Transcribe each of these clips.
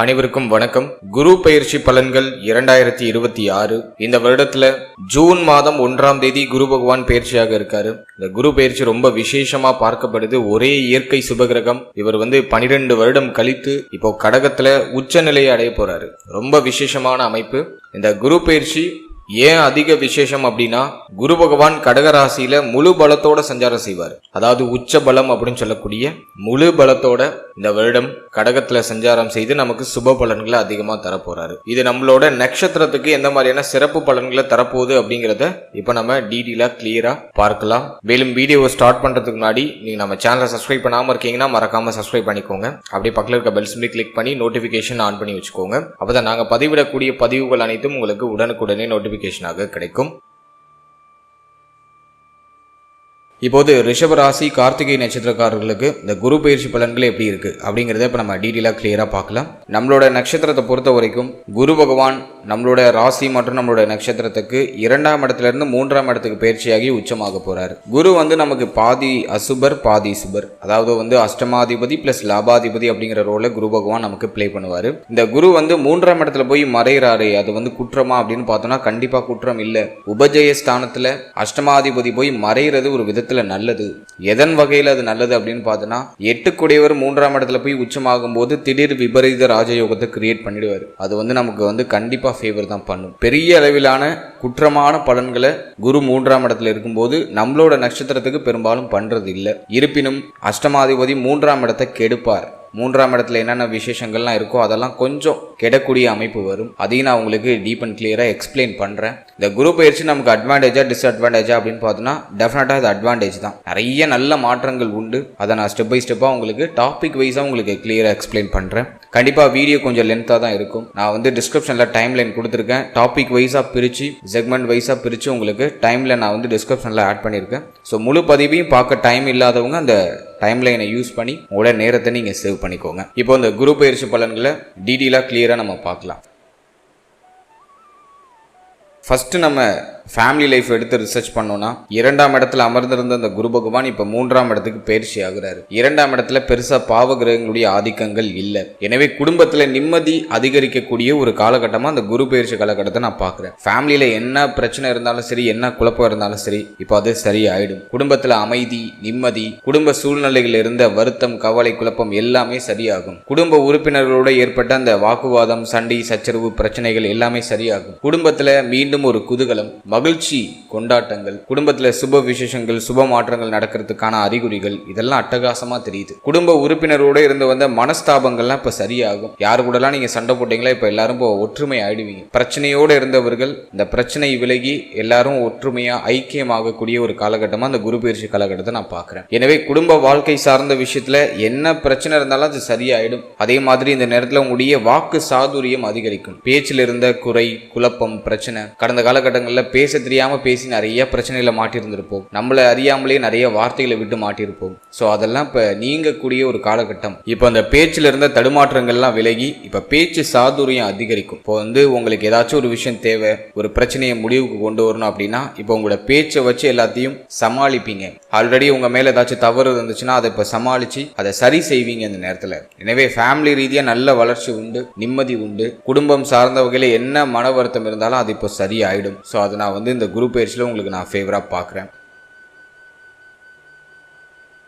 அனைவருக்கும் வணக்கம். குரு பெயர்ச்சி பலன்கள் 2026. இந்த வருடத்துல ஜூன் மாதம் 1ஆம் தேதி குரு பகவான் பெயர்ச்சியாக இருக்காரு. இந்த குரு பெயர்ச்சி ரொம்ப விசேஷமா பார்க்கப்படுது. ஒரே இயற்கை சுபகிரகம். இவர் 12 வருடம் கழித்து இப்போ கடகத்துல உச்ச நிலையை அடைய போறாரு. ரொம்ப விசேஷமான அமைப்பு. இந்த குரு பெயர்ச்சி ஏன் அதிக விசேஷம் அப்படின்னா, குரு பகவான் கடகராசியில முழு பலத்தோட சஞ்சாரம் செய்வார். அதாவது உச்ச பலம் அப்படின்னு சொல்லக்கூடிய முழு பலத்தோட இந்த வருடம் கடகத்துல சஞ்சாரம் செய்து நமக்கு சுப பலன்களை அதிகமா தரப்போறாரு. இது நம்மளோட நட்சத்திரத்துக்கு எந்த மாதிரியான சிறப்பு பலன்களை தரப்போகுது அப்படிங்கறத இப்ப நம்ம டீடெயிலா கிளியரா பார்க்கலாம். மேலும் வீடியோவை ஸ்டார்ட் பண்றதுக்கு முன்னாடி நீங்க நம்ம சேனலை சப்ஸ்கிரைப் பண்ணாம இருக்கீங்கன்னா மறக்காம சப்ஸ்கிரைப் பண்ணிக்கோங்க. அப்படியே பக்கத்துல இருக்க பெல் சிம்பலை கிளிக் பண்ணி நோட்டிபிகேஷன் ஆன் பண்ணி வச்சுக்கோங்க. அப்பதான் நாங்க பதிவிடக்கூடிய பதிவுகள் அனைத்தும் உங்களுக்கு உடனுக்குடனே நோட்டிபிகேஷனாக கிடைக்கும். இப்போது ரிஷபராசி கார்த்திகை நட்சத்திரக்காரர்களுக்கு இந்த குரு பயிற்சி பலன்கள் எப்படி இருக்கு அப்படிங்கறத இப்ப நம்ம டீடெயிலா கிளியரா பார்க்கலாம். நம்மளோட நட்சத்திரத்தை பொறுத்த வரைக்கும் குரு பகவான் நம்மளோட ராசி மற்றும் நம்மளோட நட்சத்திரத்துக்கு 2ஆம் இடத்துல இருந்து 3ஆம் இடத்துக்கு பயிற்சியாகி உச்சமாக போறாரு. குரு நமக்கு பாதி அசுபர் பாதி சுபர், அதாவது அஷ்டமாதிபதி பிளஸ் லாபாதிபதி அப்படிங்கிற ரோல குரு பகவான் நமக்கு பிளே பண்ணுவாரு. இந்த குரு 3ஆம் இடத்துல போய் மறைகிறாரு. அது குற்றமா அப்படின்னு பார்த்தோம்னா கண்டிப்பா குற்றம் இல்ல. உபஜய ஸ்தானத்துல அஷ்டமாதிபதி போய் மறைகிறது ஒரு விதத்துல நல்லது. எதன் வகையில் அது நல்லது அப்படின்னு பார்த்தோன்னா, 8 கூடியவர் 3ஆம் இடத்துல போய் உச்சமாகும் போது திடீர் விபரீத ராஜயோகத்தை கிரியேட் பண்ணிடுவாரு. அது நமக்கு கண்டிப்பா ஃபேவர் தான் பண்ணும். பெரிய அளவிலான குற்றமான பலன்களை குரு 3ஆம் இடத்துல இருக்கும்போது நம்மளோட நட்சத்திரத்துக்கு பெரும்பாலும் பண்றது இல்லை. இருப்பினும் அஷ்டமாதிபதி 3ஆம் இடத்தை கெடுப்பார். 3ஆம் இடத்துல என்னென்ன விசேஷங்கள்லாம் இருக்கோ அதெல்லாம் கொஞ்சம் கெடக்கூடிய அமைப்பு வரும். அதையும் நான் உங்களுக்கு டீப் அண்ட் கிளியரா எக்ஸ்பிளைன் பண்றேன். இந்த குரு பயிற்சி நமக்கு அட்வான்டேஜா டிஸ்அட்வான்டேஜா அப்படின்னு பார்த்தோம்னா டெஃபினட்டா இது அட்வான்டேஜ் தான். நிறைய நல்ல மாற்றங்கள் உண்டு. அதை நான் ஸ்டெப் பை ஸ்டெப்பா உங்களுக்கு டாபிக் வைஸா உங்களுக்கு கிளியரா எக்ஸ்பிளைன் பண்றேன். கண்டிப்பா வீடியோ கொஞ்சம் லென்த்தா தான் இருக்கும். நான் டிஸ்கிரிப்ஷன்ல டைம் லைன் கொடுத்துருக்கேன். டாபிக் வைஸா பிரிச்சு செக்மெண்ட் வைஸா பிரிச்சு உங்களுக்கு டைம்ல நான் டிஸ்கிரிப்ஷன்ல ஆட் பண்ணியிருக்கேன். ஸோ முழு பதிவையும் பார்க்க டைம் இல்லாதவங்க அந்த டைம் லைனை யூஸ் பண்ணி உங்களோட நேரத்தை நீங்க சேவ் பண்ணிக்கோங்க. இப்போ இந்த குரு பயிற்சி பலன்களை டீடெயிலா கிளியரா நம்ம பார்க்கலாம். ஃபர்ஸ்ட் நம்ம ஃபேமிலி லைஃப் எடுத்து ரிசர்ச் பண்ணோம்னா, 2ஆம் இடத்துல அமர்ந்திருந்த அந்த குரு பகவான் இப்ப 3ஆம் இடத்துக்கு பயிற்சி ஆகுறாரு. 2ஆம் இடத்துல பெருசா பாவ கிரகங்களுடைய ஆதிக்கங்கள் இல்லை. எனவே குடும்பத்துல நிம்மதி அதிகரிக்கக்கூடிய ஒரு காலகட்டமா அந்த குரு பயிற்சி காலகட்டத்தை நான் பாக்குறேன். ஃபேமிலியில என்ன பிரச்சனை இருந்தாலும் சரி, என்ன குழப்பம் இருந்தாலும் சரி, இப்போ அது சரியாயிடும். குடும்பத்துல அமைதி, நிம்மதி, குடும்ப சூழ்நிலைகள் இருந்த வருத்தம், கவலை, குழப்பம் எல்லாமே சரியாகும். குடும்ப உறுப்பினர்களோட ஏற்பட்ட அந்த வாக்குவாதம், சண்டை, சச்சரவு, பிரச்சனைகள் எல்லாமே சரியாகும். குடும்பத்துல மீண்டும் ஒரு குதூகலம், மகிழ்ச்சி, கொண்டாட்டங்கள், குடும்பத்துல சுப விசேஷங்கள், சுப மாற்றங்கள் நடக்கிறதுக்கான அறிகுறிகள் இதெல்லாம் அட்டகாசமா தெரியுது. குடும்ப உறுப்பினரோட இருந்து வந்த மனஸ்தாபங்கள்லாம் இப்ப சரியாகும். யாரு கூடலாம் நீங்க சண்டை போட்டீங்களா இப்ப எல்லாரும் ஒற்றுமை ஆயிடுவீங்க. பிரச்சனையோட இருந்தவர்கள் இந்த பிரச்சனை விலகி எல்லாரும் ஒற்றுமையா ஐக்கியமாகக்கூடிய ஒரு காலகட்டமா அந்த குரு பயிற்சி காலகட்டத்தை நான் பாக்குறேன். எனவே குடும்ப வாழ்க்கை சார்ந்த விஷயத்துல என்ன பிரச்சனை இருந்தாலும் அது சரியாயிடும். அதே மாதிரி இந்த நேரத்துல உங்களுடைய வாக்கு சாதுரியம் அதிகரிக்கும். பேச்சில் இருந்த குறை, குழப்பம், பிரச்சனை, கடந்த காலகட்டங்களில் பேச தெரியாம பேசி நிறைய பிரச்சனைகளை மாட்டிருந்திருப்போம். நம்மளை அறியாமலே நிறைய வார்த்தைகளை விட்டு மாட்டிருப்போம். ஸோ அதெல்லாம் இப்ப நீங்கக்கூடிய ஒரு காலகட்டம். இப்போ அந்த பேச்சில் இருந்த தடுமாற்றங்கள்லாம் விலகி இப்ப பேச்சு சாதுரியம் அதிகரிக்கும். இப்போ உங்களுக்கு ஏதாச்சும் ஒரு விஷயம் தேவை, ஒரு பிரச்சனையை முடிவுக்கு கொண்டு வரணும் அப்படின்னா இப்போ உங்களோட பேச்சை வச்சு எல்லாத்தையும் சமாளிப்பீங்க. ஆல்ரெடி உங்க மேல ஏதாச்சும் தவறு இருந்துச்சுன்னா அதை இப்ப சமாளிச்சு அதை சரி செய்வீங்க இந்த நேரத்துல. எனவே ஃபேமிலி ரீதியா நல்ல வளர்ச்சி உண்டு, நிம்மதி உண்டு. குடும்பம் சார்ந்த வகையில என்ன மன வருத்தம் இருந்தாலும் அது இப்போ சரியாயிடும். ஸோ அதை நான் இந்த குரு பயிற்சியில் உங்களுக்கு நான் ஃபேவரா பார்க்குறேன்.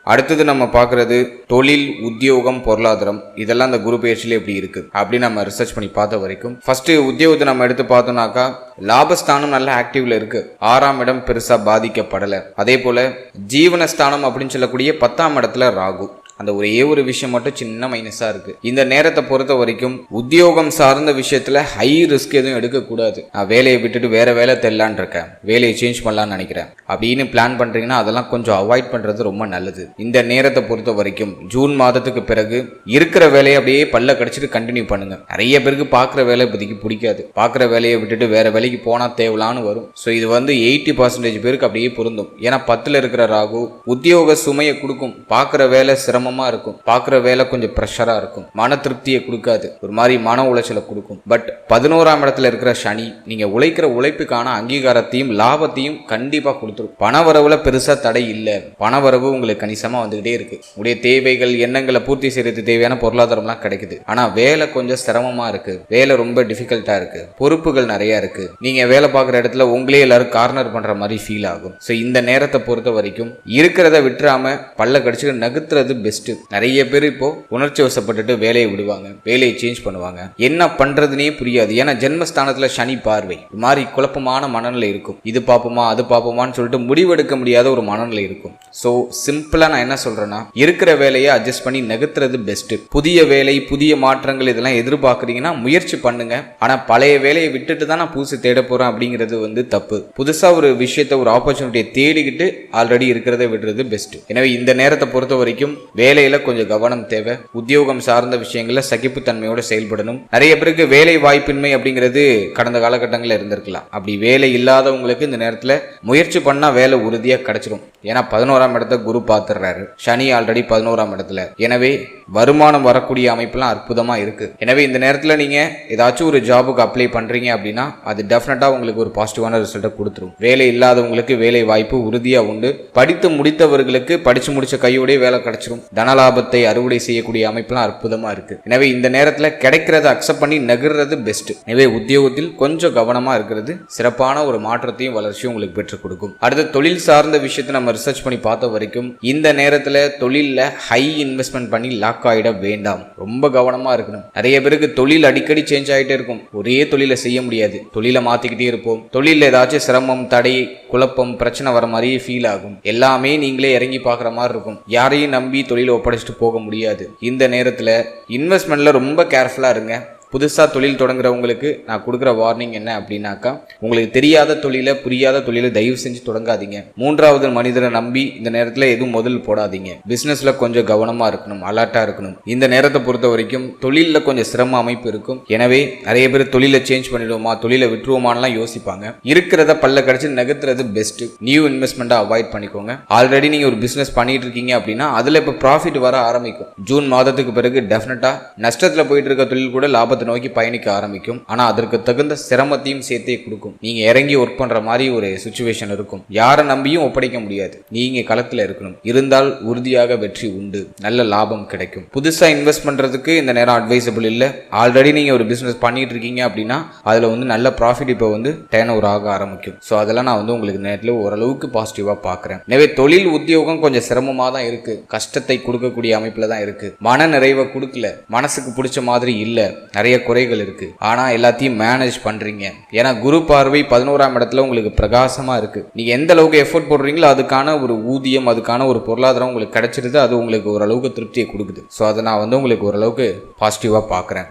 அடுத்தது நம்ம பார்க்கறது தொழில், உத்தியோகம், பொருளாதாரம் இதெல்லாம் இந்த குரு பயிற்சியில எப்படி இருக்கு அப்படின்னு நம்ம ரிசர்ச் பண்ணி பார்த்த வரைக்கும், ஃபர்ஸ்ட் உத்தியோகத்தை நம்ம எடுத்து பார்த்தோம்னாக்கா லாபஸ்தானம் நல்ல ஆக்டிவ்ல இருக்கு. 6ஆம் இடம் பெருசா பாதிக்கப்படலை. அதே போல ஜீவனஸ்தானம் அப்படின்னு சொல்லக்கூடிய 10ஆம் இடத்துல ராகு. அந்த ஒரு விஷயம் மட்டும் சின்ன மைனஸா இருக்கு. இந்த நேரத்தை பொறுத்த வரைக்கும் உத்தியோகம் சார்ந்த விஷயத்துல ஹை ரிஸ்க் எதுவும் எடுக்கக்கூடாது. நான் வேலையை விட்டுட்டு வேற வேலை தெரியலான் இருக்கேன், வேலையை சேஞ்ச் பண்ணலான்னு நினைக்கிறேன் அப்படின்னு பிளான் பண்றீங்கன்னா அதெல்லாம் கொஞ்சம் அவாய்ட் பண்றது ரொம்ப நல்லது. இந்த நேரத்தை பொறுத்த வரைக்கும் ஜூன் மாதத்துக்கு பிறகு இருக்கிற வேலையை அப்படியே பல்ல கடிச்சிட்டு கண்டினியூ பண்ணுங்க. நிறைய பேருக்கு பாக்குற வேலை இப்போதைக்கு பிடிக்காது. பாக்குற வேலையை விட்டுட்டு வேற வேலைக்கு போனா தேவலான்னு வரும். ஸோ இது 80% பேருக்கு அப்படியே பொருந்தும். ஏன்னா 10ல் இருக்கிற ராகு உத்தியோக சுமையை கொடுக்கும். பாக்குற வேலை சிரமம் சிரமமா இருக்கும், பார்க்குற வேலை கொஞ்சம் ப்ரெஷரா இருக்கும், மன திருப்தியை கொடுக்காது, ஒரு மாதிரி மன உளைச்சலை கொடுக்கும். பட் 11ஆம் இடத்துல இருக்கிற சனி நீங்க உழைக்கிற உழைப்புக்கான அங்கீகாரத்தையும் லாபத்தையும் கண்டிப்பா கொடுத்துரும். பணவரவுல பெருசா தடை இல்லை, பணவரவு உங்களுக்கு கணிசமா வந்துகிட்டே இருக்கு. உடைய தேவைகள் எண்ணங்களை பூர்த்தி செய்யறதுக்கு தேவையான பொருளாதாரம்லாம் கிடைக்குது. ஆனா வேலை கொஞ்சம் சிரமமா இருக்கு, வேலை ரொம்ப டிஃபிகல்ட்டா இருக்கு, பொறுப்புகள் நிறைய இருக்கு. நீங்க வேலை பார்க்குற இடத்துல உங்களே எல்லாரும் கார்னர் பண்ற மாதிரி ஃபீல் ஆகும். ஸோ இந்த நேரத்தை பொறுத்த வரைக்கும் இருக்கிறத விட்டுறாம பல்ல கடிச்சு நகுத்துறது பெஸ்ட். நிறைய பேர் இப்போ உணர்ச்சி வசப்பட்டுட்டு வேலையை விடுவாங்க, வேலையை சேஞ்ச் பண்ணுவாங்க, என்ன பண்றதுனே புரியாது. ஏன்னா ஜென்மஸ்தானத்துல சனி பார்வை மாதிரி குழப்பமான மனநிலை இருக்கும். இது பார்ப்போமா அது பார்ப்போமான்னு சொல்லிட்டு முடிவெடுக்க முடியாத ஒரு மனநிலை இருக்கும். ஸோ சிம்பிளா நான் என்ன சொல்றேன்னா, இருக்கிற வேலையை அட்ஜஸ்ட் பண்ணி நகர்த்துறது பெஸ்ட். புதிய வேலை புதிய மாற்றங்கள் இதெல்லாம் எதிர்பார்க்குறீங்கன்னா முயற்சி பண்ணுங்க. ஆனா பழைய வேலையை விட்டுட்டு தான் நான் புதுசு தேட போறேன் அப்படிங்கிறது தப்பு. புதுசா ஒரு விஷயத்த ஒரு ஆப்பர்ச்சுனிட்டியை தேடிக்கிட்டு ஆல்ரெடி இருக்கிறத விடுறது பெஸ்ட். எனவே இந்த நேரத்தை பொறுத்த வரைக்கும் வேலையில கொஞ்சம் கவனம் தேவை. உத்தியோகம் சார்ந்த விஷயங்கள்ல சகிப்புத்தன்மையோட செயல்படணும். நிறைய பேருக்கு வேலை வாய்ப்பின்மை அப்படிங்கிறது கடந்த காலகட்டங்களில் இருந்திருக்கலாம். அப்படி வேலை இல்லாதவங்களுக்கு இந்த நேரத்துல முயற்சி பண்ணா வேலை உறுதியா கிடைச்சிடும். ஏன்னா 11ஆம் இடத்தை குரு பார்த்துடுறாரு, சனி ஆல்ரெடி 11ஆம் இடத்துல. எனவே வருமானம் வரக்கூடிய அமைப்புலாம் அற்புதமா இருக்கு. எனவே இந்த நேரத்துல நீங்க ஏதாச்சும் ஒரு ஜாபுக்கு அப்ளை பண்றீங்க அப்படின்னா அது டெஃபினட்டா உங்களுக்கு ஒரு பாசிட்டிவான ரிசல்ட்டை கொடுத்துரும். வேலை இல்லாதவங்களுக்கு வேலை வாய்ப்பு உறுதியா உண்டு. படித்து முடித்தவர்களுக்கு படிச்சு முடிச்ச கையோடய வேலை கிடைச்சிரும். தனலாபத்தை அறுவடை செய்யக்கூடிய அமைப்புலாம் அற்புதமா இருக்கு. எனவே இந்த நேரத்துல கிடைக்கிறத அக்செப்ட் பண்ணி நகர்றது பெஸ்ட். எனவே உத்தியோகத்தில் கொஞ்சம் கவனமா இருக்கிறது சிறப்பான ஒரு மாற்றத்தையும் வளர்ச்சியும் உங்களுக்கு பெற்றுக் கொடுக்கும். அடுத்து தொழில் சார்ந்த விஷயத்தை நம்ம ரிசர்ச் பண்ணி பார்த்த வரைக்கும் இந்த நேரத்துல தொழில்ல ஹை இன்வெஸ்ட்மெண்ட் பண்ணி லாக் ஆயிட வேண்டாம். ரொம்ப கவனமா இருக்கணும். நிறைய பேருக்கு தொழில் அடிக்கடி சேஞ்ச் ஆகிட்டே இருக்கும். ஒரே தொழிலை செய்ய முடியாது, தொழிலை மாத்திக்கிட்டே இருப்போம். தொழில ஏதாச்சும் சிரமம் தடை குழப்பம் பிரச்சனை வர மாதிரியே ஃபீல் ஆகும். எல்லாமே நீங்களே இறங்கி பார்க்குற மாதிரி இருக்கும். யாரையும் நம்பி தொழிலை ஒப்படைச்சிட்டு போக முடியாது. இந்த நேரத்தில் இன்வெஸ்ட்மெண்ட்ல ரொம்ப கேர்ஃபுல்லாக இருங்க. புதுசாக தொழில் தொடங்குறவங்களுக்கு நான் கொடுக்குற வார்னிங் என்ன அப்படின்னாக்கா, உங்களுக்கு தெரியாத தொழிலை புரியாத தொழிலை தயவு செஞ்சு தொடங்காதீங்க. மூன்றாவது மனிதரை நம்பி இந்த நேரத்தில் எதுவும் முதல் போடாதீங்க. பிஸ்னஸில் கொஞ்சம் கவனமாக இருக்கணும், அலர்ட்டாக இருக்கணும். இந்த நேரத்தை பொறுத்த வரைக்கும் தொழிலில் கொஞ்சம் சிரம அமைப்பு இருக்கும். எனவே நிறைய பேர் தொழிலை சேஞ்ச் பண்ணிடுவோமா தொழிலை விட்டுருவோமான்லாம் யோசிப்பாங்க. இருக்கிறத பல்ல கடிச்சு நகர்த்துறது பெஸ்ட். நியூ இன்வெஸ்ட்மெண்ட்டை அவாய்ட் பண்ணிக்கோங்க. ஆல்ரெடி நீங்கள் ஒரு பிஸ்னஸ் பண்ணிட்டு இருக்கீங்க அப்படின்னா அதில் இப்போ ப்ராஃபிட் வர ஆரம்பிக்கும். ஜூன் மாதத்துக்கு பிறகு டெஃபினட்டாக நஷ்டத்தில் போயிட்டு இருக்க தொழில் கூட லாபத்தை நோக்கி பயணிக்க ஆரம்பிக்கும். ஆனா அதற்கு தகுந்த சிரமத்தையும் சேர்த்தே கொடுக்கும். நீங்க இறங்கி ஒர்க் பண்ற மாதிரி ஒரு சிச்சுவேஷன் இருக்கும். யாரை நம்பியும் ஒப்படைக்க முடியாது. நீங்க களத்துல இருக்கணும். இருந்தால் உறுதியாக வெற்றி உண்டு, நல்ல லாபம் கிடைக்கும். புதுசா இன்வெஸ்ட் பண்றதுக்கு இந்த நேரம் அட்வைசபிள் இல்லை. ஆல்ரெடி நீங்க ஒரு பிசினஸ் பண்ணிட்டு இருக்கீங்க அப்படின்னா அதுல நல்ல ப்ராஃபிட் இப்போ டேர்ன் ஓவர் ஆக ஆரம்பிக்கும். ஸோ அதெல்லாம் நான் உங்களுக்கு நேரத்தில் ஓரளவுக்கு பாசிட்டிவா பாக்குறேன். எனவே தொழில் உத்தியோகம் கொஞ்சம் சிரமமா தான் இருக்கு, கஷ்டத்தை கொடுக்கக்கூடிய அமைப்புல தான் இருக்கு. மன நிறைவை கொடுக்கல, மனசுக்கு பிடிச்ச மாதிரி இல்ல, நிறைய குறைகள் இருக்கு. ஆனா எல்லாத்தையும் மேனேஜ் பண்றீங்க. ஏன்னா குரு பார்வை 11ஆம் இடத்துல உங்களுக்கு பிரகாசமா இருக்கு. நீங்க எந்த அளவுக்கு எஃபோர்ட் போடுறீங்களோ அதுக்கான ஒரு ஊதியம் அதுக்கான ஒரு பொருளாதாரம் உங்களுக்கு கிடைச்சிருது. அது உங்களுக்கு ஓரளவுக்கு திருப்தியை கொடுக்குது. ஸோ அதை நான் உங்களுக்கு ஓரளவுக்கு பாசிட்டிவா பார்க்குறேன்.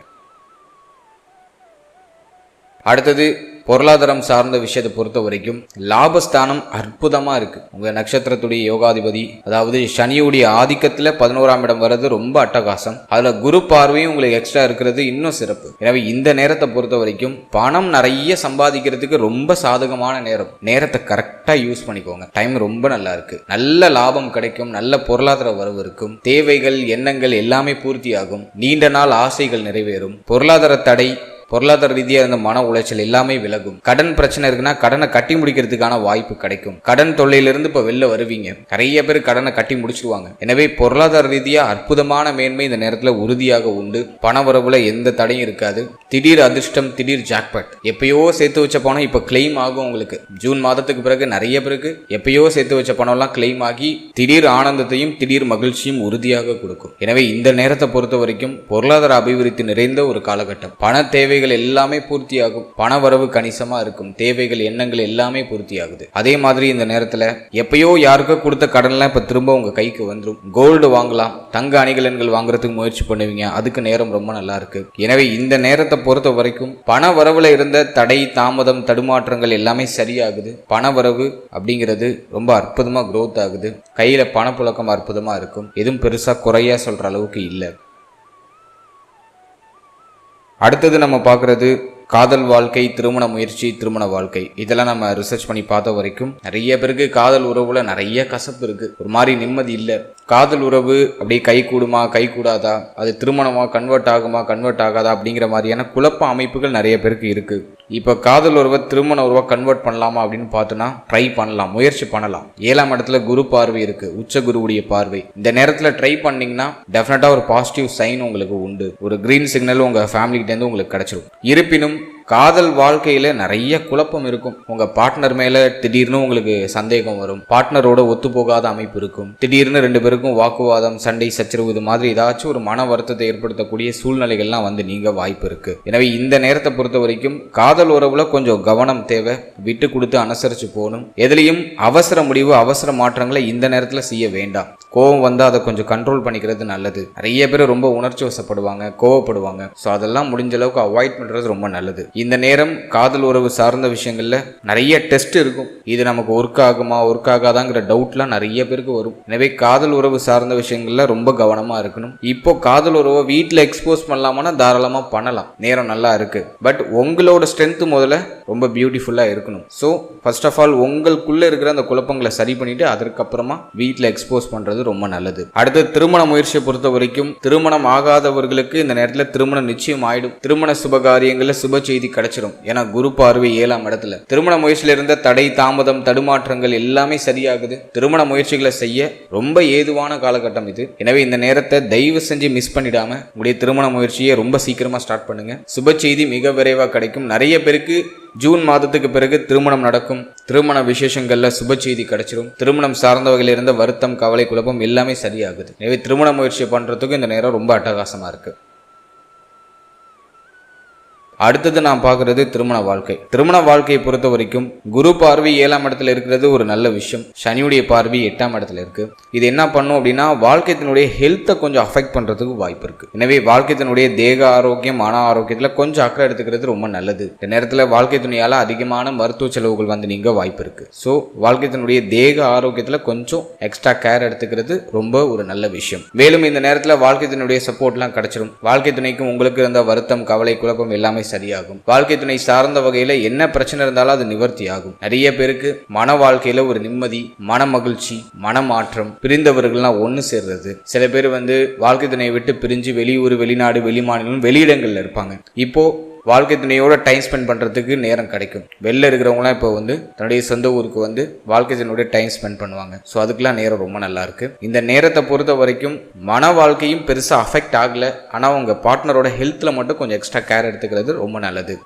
அடுத்தது பொருளாதாரம் சார்ந்த விஷயத்தை பொறுத்த வரைக்கும் லாபஸ்தானம் அற்புதமா இருக்கு. உங்க நட்சத்திரத்துடைய யோகாதிபதி அதாவது சனியுடைய ஆதிக்கத்துல 11ஆம் இடம் வர்றது ரொம்ப அட்டகாசம். அதுல குரு பார்வையும் உங்களுக்கு எக்ஸ்ட்ரா இருக்கிறது இன்னும் சிறப்பு. எனவே இந்த நேரத்தை பொறுத்த வரைக்கும் பணம் நிறைய சம்பாதிக்கிறதுக்கு ரொம்ப சாதகமான நேரம். நேரத்தை கரெக்டா யூஸ் பண்ணிக்கோங்க. டைம் ரொம்ப நல்லா இருக்கு. நல்ல லாபம் கிடைக்கும், நல்ல பொருளாதார வரவு இருக்கும். தேவைகள் எண்ணங்கள் எல்லாமே பூர்த்தியாகும். நீண்ட நாள் ஆசைகள் நிறைவேறும். பொருளாதார தடை பொருளாதார ரீதியாக இருந்த மன உளைச்சல் எல்லாமே விலகும். கடன் பிரச்சனை இருக்குன்னா கடனை கட்டி முடிக்கிறதுக்கான வாய்ப்பு கிடைக்கும். கடன் தொல்லையிலிருந்து இப்போ வெளில வருவீங்க. நிறைய பேர் கடனை கட்டி முடிச்சிருவாங்க. எனவே பொருளாதார ரீதியாக அற்புதமான மேன்மை இந்த நேரத்தில் உறுதியாக உண்டு. பண வரவுல எந்த தடையும் இருக்காது. திடீர் அதிர்ஷ்டம், திடீர் ஜாக்பாட். எப்பயோ சேர்த்து வச்ச பணம் இப்போ கிளைம் ஆகும். உங்களுக்கு ஜூன் மாதத்துக்கு பிறகு நிறைய பேருக்கு எப்பயோ சேர்த்து வச்ச பணம்லாம் கிளைம் ஆகி திடீர் ஆனந்தத்தையும் திடீர் மகிழ்ச்சியும் உறுதியாக கொடுக்கும். எனவே இந்த நேரத்தை பொறுத்த வரைக்கும் பொருளாதார அபிவிருத்தி நிறைந்த ஒரு காலகட்டம். பண தேவை எல்லாமே பூர்த்தியாகும். பண வரவு கணிசமா இருக்கும். தேவைகள் எண்ணங்கள் எல்லாமே பூர்த்தியாகுது. அதே மாதிரி இந்த நேரத்துல எப்பயோ யாருக்கோ கொடுத்த கடன்லாம் இப்ப திரும்ப உங்க கைக்கு வந்துடும். கோல்டு வாங்கலாம், தங்க அணிகலன்கள் வாங்குறதுக்கு முயற்சி பண்ணுவீங்க. அதுக்கு நேரம் ரொம்ப நல்லா இருக்கு. எனவே இந்த நேரத்தை பொறுத்த வரைக்கும் பண வரவுல இருந்த தடை தாமதம் தடுமாற்றங்கள் எல்லாமே சரியாகுது. பண வரவு அப்படிங்கிறது ரொம்ப அற்புதமா growth ஆகுது. கையில பணப்புழக்கம் அற்புதமா இருக்கும். எதுவும் பெருசா குறையா சொல்ற அளவுக்கு இல்லை. அடுத்தது நம்ம பார்க்கறது காதல் வாழ்க்கை, திருமண முயற்சி, திருமண வாழ்க்கை. இதெல்லாம் நம்ம ரிசர்ச் பண்ணி பார்த்த வரைக்கும் நிறைய பேருக்கு காதல் உறவுல நிறைய கசப்பு இருக்கு. ஒரு மாதிரி நிம்மதி இல்லை. காதல் உறவு அப்படியே கை கூடுமா கை கூடாதா, அது திருமணமா கன்வெர்ட் ஆகுமா கன்வெர்ட் ஆகாதா அப்படிங்கிற மாதிரியான குழப்ப அமைப்புகள் நிறைய பேருக்கு இருக்கு. இப்போ காதல் உறவை திருமண உறவா கன்வெர்ட் பண்ணலாமா அப்படின்னு பார்த்தோன்னா ட்ரை பண்ணலாம், முயற்சி பண்ணலாம். 7ஆம் இடத்துல குரு பார்வை இருக்கு, உச்ச குருவுடைய பார்வை. இந்த நேரத்தில் ட்ரை பண்ணீங்கன்னா டெஃபினட்டா ஒரு பாசிட்டிவ் சைன் உங்களுக்கு உண்டு, ஒரு கிரீன் சிக்னல் உங்க ஃபேமிலிகிட்ட இருந்து உங்களுக்கு கிடைச்சிடும். இருப்பினும் காதல் வாழ்க்கையில நிறைய குழப்பம் இருக்கும். உங்க பார்ட்னர் மேல திடீர்னு உங்களுக்கு சந்தேகம் வரும், பார்ட்னரோட ஒத்து போகாத அமைப்பு இருக்கும், திடீர்னு 2 பேருக்கும் வாக்குவாதம், சண்டை, சச்சரவு, இது மாதிரி ஏதாச்சும் ஒரு மன வருத்தத்தை ஏற்படுத்தக்கூடிய சூழ்நிலைகள்லாம் வந்து நீங்க வாய்ப்பு இருக்கு. எனவே இந்த நேரத்தை பொறுத்த வரைக்கும் காதல் உறவுல கொஞ்சம் கவனம் தேவை, விட்டு கொடுத்து அனுசரிச்சு போகணும். எதுலையும் அவசர முடிவு, அவசர மாற்றங்களை இந்த நேரத்துல செய்ய வேண்டாம். கோவம் வந்து அதை கொஞ்சம் கண்ட்ரோல் பண்ணிக்கிறது நல்லது. நிறைய பேர் ரொம்ப உணர்ச்சி வசப்படுவாங்க, கோவப்படுவாங்க. ஸோ அதெல்லாம் முடிஞ்ச அளவுக்கு அவாய்ட் பண்றது ரொம்ப நல்லது. இந்த நேரம் காதல் உறவு சார்ந்த விஷயங்கள்ல நிறைய டெஸ்ட் இருக்கும். இது நமக்கு ஒர்க் ஆகுமா ஒர்க் ஆகாதாங்கிற டவுட்லாம் நிறைய பேருக்கு வரும். எனவே காதல் உறவு சார்ந்த விஷயங்கள்ல ரொம்ப கவனமா இருக்கணும். இப்போ காதல் உறவை வீட்டில் எக்ஸ்போஸ் பண்ணலாமா தாராளமா பண்ணலாம், நேரம் நல்லா இருக்கு. பட் உங்களோட ஸ்ட்ரென்த் முதல்ல ரொம்ப பியூட்டிஃபுல்லா இருக்கணும். ஸோ ஃபர்ஸ்ட் ஆஃப் ஆல் உங்களுக்குள்ள இருக்கிற அந்த குழப்பங்களை சரி பண்ணிட்டு அதற்கப்புறமா வீட்டில் எக்ஸ்போஸ் பண்றது ரொம்ப நல்லது. அடுத்து திருமண முயற்சியை பொறுத்த வரைக்கும் திருமணம் ஆகாதவர்களுக்கு இந்த நேரத்தில் திருமணம் நிச்சயம் ஆயிடும். திருமண சுபகாரியங்கள்ல சுப செய்தி கிடைச்சிடும். ஏன்னா குரு பார்வை 7ஆம் இடத்துல. திருமண முயற்சியில இருந்த தடை, தாமதம், தடுமாற்றங்கள் எல்லாமே சரியாகுது. திருமண முயற்சிகளை செய்ய ரொம்ப ஏதுவான காலகட்டம் இது. எனவே இந்த நேரத்தை தயவு செஞ்சு மிஸ் பண்ணிடாம உங்களுடைய திருமண முயற்சியை ரொம்ப சீக்கிரமா ஸ்டார்ட் பண்ணுங்க. சுப செய்தி மிக விரைவாக கிடைக்கும். நிறைய பேருக்கு ஜூன் மாதத்துக்கு பிறகு திருமணம் நடக்கும். திருமண விசேஷங்கள்ல சுப செய்தி கிடைச்சிடும். திருமணம் சார்ந்த வகையில் இருந்த வருத்தம், கவலை, குழப்பம் எல்லாமே சரியாகுது. எனவே திருமண முயற்சியை பண்றதுக்கு இந்த நேரம் ரொம்ப அட்டகாசமா இருக்கு. அடுத்தது நான் பார்க்கறது திருமண வாழ்க்கை. திருமண வாழ்க்கையை பொறுத்த வரைக்கும் குரு பார்வை 7ஆம் இடத்துல இருக்கிறது ஒரு நல்ல விஷயம். சனியுடைய பார்வை 8ஆம் இடத்துல இருக்கு. இது என்ன பண்ணும் அப்படின்னா வாழ்க்கையினுடைய ஹெல்த்தை கொஞ்சம் அஃபெக்ட் பண்றதுக்கு வாய்ப்பு இருக்கு. எனவே வாழ்க்கையினுடைய தேக ஆரோக்கியம், மன ஆரோக்கியத்துல கொஞ்சம் அக்கறை எடுத்துக்கிறது ரொம்ப நல்லது. இந்த நேரத்தில் வாழ்க்கை துணையால அதிகமான மருத்துவ செலவுகள் வந்து நீங்க வாய்ப்பு இருக்கு. ஸோ வாழ்க்கையினுடைய தேக ஆரோக்கியத்துல கொஞ்சம் எக்ஸ்ட்ரா கேர் எடுத்துக்கிறது ரொம்ப ஒரு நல்ல விஷயம். மேலும் இந்த நேரத்தில் வாழ்க்கை துணையுடைய சப்போர்ட்லாம் கிடைச்சிடும். வாழ்க்கை துணைக்கும் உங்களுக்கு இருந்த வருத்தம், கவலை, குழப்பம் எல்லாமே சரியாகும். வாழ்க்கை துணை சார்ந்த வகையில என்ன பிரச்சனை இருந்தாலும் அது நிவர்த்தி ஆகும். நிறைய பேருக்கு மன வாழ்க்கையில ஒரு நிம்மதி, மன மகிழ்ச்சி, மனமாற்றம், பிரிந்தவர்கள்லாம் ஒன்னு சேர்றது. சில பேர் வந்து வாழ்க்கை துணையை விட்டு பிரிஞ்சு வெளியூர், வெளிநாடு, வெளிமாநிலம், வெளியிடங்கள்ல இருப்பாங்க. இப்போ வாழ்க்கை துணையோட டைம் ஸ்பெண்ட் பண்ணுறதுக்கு நேரம் கிடைக்கும். வெளில இருக்கிறவங்களாம் இப்போ வந்து தன்னுடைய சொந்த ஊருக்கு வந்து வாழ்க்கை துணையோட டைம் ஸ்பெண்ட் பண்ணுவாங்க. ஸோ அதுக்கெல்லாம் நேரம் ரொம்ப நல்லா இருக்கு. இந்த நேரத்தை பொறுத்த வரைக்கும் மன வாழ்க்கையும் பெருசாக அஃபெக்ட் ஆகலை. ஆனால் உங்கள் பார்ட்னரோட ஹெல்த்தில் மட்டும் கொஞ்சம் எக்ஸ்ட்ரா கேர் எடுத்துக்கிறது ரொம்ப நல்லது.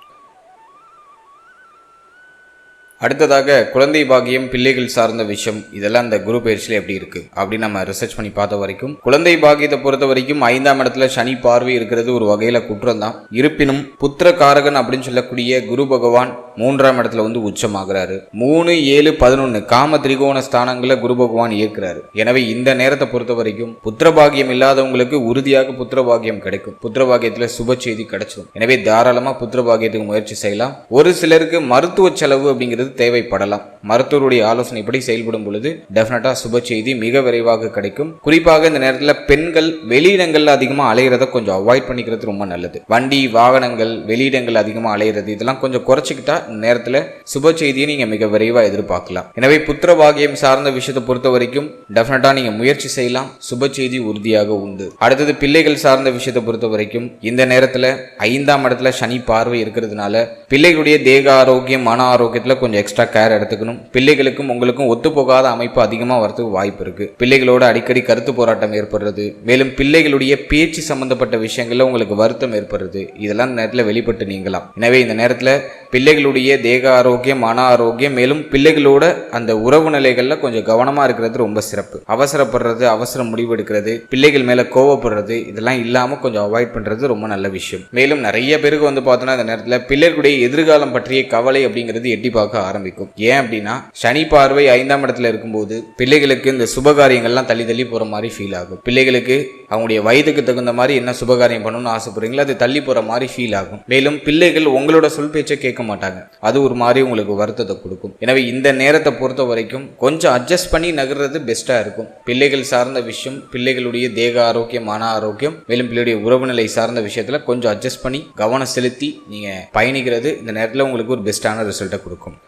அடுத்ததாக குழந்தை பாக்கியம், பிள்ளைகள் சார்ந்த விஷயம், இதெல்லாம் இந்த குரு பயிற்சியில் எப்படி இருக்கு அப்படின்னு நம்ம ரிசர்ச் பண்ணி பார்த்த வரைக்கும் குழந்தை பாக்கியத்தை பொறுத்த வரைக்கும் 5ஆம் இடத்துல சனி பார்வை இருக்கிறது ஒரு வகையில குற்றம் தான். இருப்பினும் புத்திர காரகன் அப்படின்னு சொல்லக்கூடிய குரு பகவான் 3ஆம் இடத்துல வந்து உச்சமாகிறாரு. 3, 7, 11 காம திரிகோண ஸ்தானங்களை குரு பகவான் இயக்குறாரு. எனவே இந்த நேரத்தை பொறுத்த வரைக்கும் புத்திர பாக்கியம் இல்லாதவங்களுக்கு உறுதியாக புத்திர பாக்கியம் கிடைக்கும். புத்திர பாக்கியத்துல சுப செய்தி கிடைச்சிடும். எனவே தாராளமா புத்திர பாக்கியத்துக்கு முயற்சி செய்யலாம். ஒரு சிலருக்கு மருத்துவ செலவு அப்படிங்கிறது தேவைப்படலாம். மருத்துவருடைய ஆலோசனைப்படி செயல்படும் பொழுது டெஃபினட்டா சுப செய்தி மிக விரைவாக கிடைக்கும். குறிப்பாக இந்த நேரத்தில் பெண்கள் வெளியிடங்கள்ல அதிகமா அலையிறத கொஞ்சம் அவாய்ட் பண்ணிக்கிறது ரொம்ப நல்லது. வண்டி, வாகனங்கள், வெளியிடங்கள் அதிகமா அலையிறது இதெல்லாம் கொஞ்சம் குறைச்சிக்கிட்டா இந்த நேரத்தில் சுப செய்தியை நீங்க மிக விரைவா எதிர்பார்க்கலாம். எனவே புத்திர பாகியம் சார்ந்த விஷயத்தை பொறுத்த வரைக்கும் டெஃபினட்டா நீங்க முயற்சி செய்யலாம். சுப செய்தி உறுதியாக உண்டு. அடுத்தது பிள்ளைகள் சார்ந்த விஷயத்தை பொறுத்த வரைக்கும் இந்த நேரத்தில் 5ஆம் இடத்துல சனி பார்வை இருக்கிறதுனால பிள்ளைகளுடைய தேக ஆரோக்கியம், மன ஆரோக்கியத்துல கொஞ்சம் எக்ஸ்ட்ரா கேர் எடுத்துக்கணும். பிள்ளைகளுக்கும் உங்களுக்கும் ஒத்து போகாத அமைப்பு அதிகமாக வரதுக்கு வாய்ப்பு இருக்கு. பிள்ளைகளோட அடிக்கடி கருத்து போராட்டம் ஏற்படுறது, மேலும் பிள்ளைகளுடைய பேச்சு சம்பந்தப்பட்ட விஷயங்கள்ல உங்களுக்கு வருத்தம் ஏற்படுறது, இதெல்லாம் நேரத்தில் வெளிப்பட்டு நீங்கலாம். எனவே இந்த நேரத்தில் பிள்ளைகளுடைய தேக ஆரோக்கியம், மன ஆரோக்கியம், மேலும் பிள்ளைகளோட அந்த உறவு நிலைகள்ல கொஞ்சம் கவனமா இருக்கிறது ரொம்ப சிறப்பு. அவசரப்படுறது, அவசர முடிவு எடுக்கிறது, பிள்ளைகள் மேல கோவப்படுறது இதெல்லாம் இல்லாம கொஞ்சம் அவாய்ட் பண்றது ரொம்ப நல்ல விஷயம். மேலும் நிறைய பேருக்கு வந்து பார்த்தோன்னா இந்த நேரத்தில் பிள்ளைகளுடைய எதிர்காலம் பற்றிய கவலை அப்படிங்கிறது எட்டி பார்க்க ஆரம்பிக்கும். ஏன் அப்படின்னா சனி பார்வை 5ஆம் இடத்துல இருக்கும்போது பிள்ளைகளுக்கு இந்த சுபகாரியங்கள்லாம் தள்ளி தள்ளி போற மாதிரி ஃபீல் ஆகும். பிள்ளைகளுக்கு அவங்களுடைய வயதுக்கு தகுந்த மாதிரி என்ன சுபகாரியம் பண்ணணும்னு ஆசைப்படுறீங்களோ அது தள்ளி போற மாதிரி ஃபீல் ஆகும். மேலும் பிள்ளைகள் உங்களோட சொல் பேச்சை கேட்க மாட்டாங்க. அது ஒரு மாதிரி உங்களுக்கு வருத்தத்தை கொடுக்கும். எனவே இந்த நேரத்தை பொறுத்த வரைக்கும் கொஞ்சம் அட்ஜஸ்ட் பண்ணி நகர்றது பெஸ்டா இருக்கும். பிள்ளைகள் சார்ந்த விஷயம், பிள்ளைகளுடைய தேக ஆரோக்கியம், மன ஆரோக்கியம், மேலும் பிள்ளையுடைய உறவு நிலை சார்ந்த விஷயத்துல கொஞ்சம் அட்ஜஸ்ட் பண்ணி கவனம் செலுத்தி நீங்க பயணிக்கிறது இந்த நேரத்தில் உங்களுக்கு ஒரு பெஸ்டான ரிசல்ட்டை கொடுக்கும்.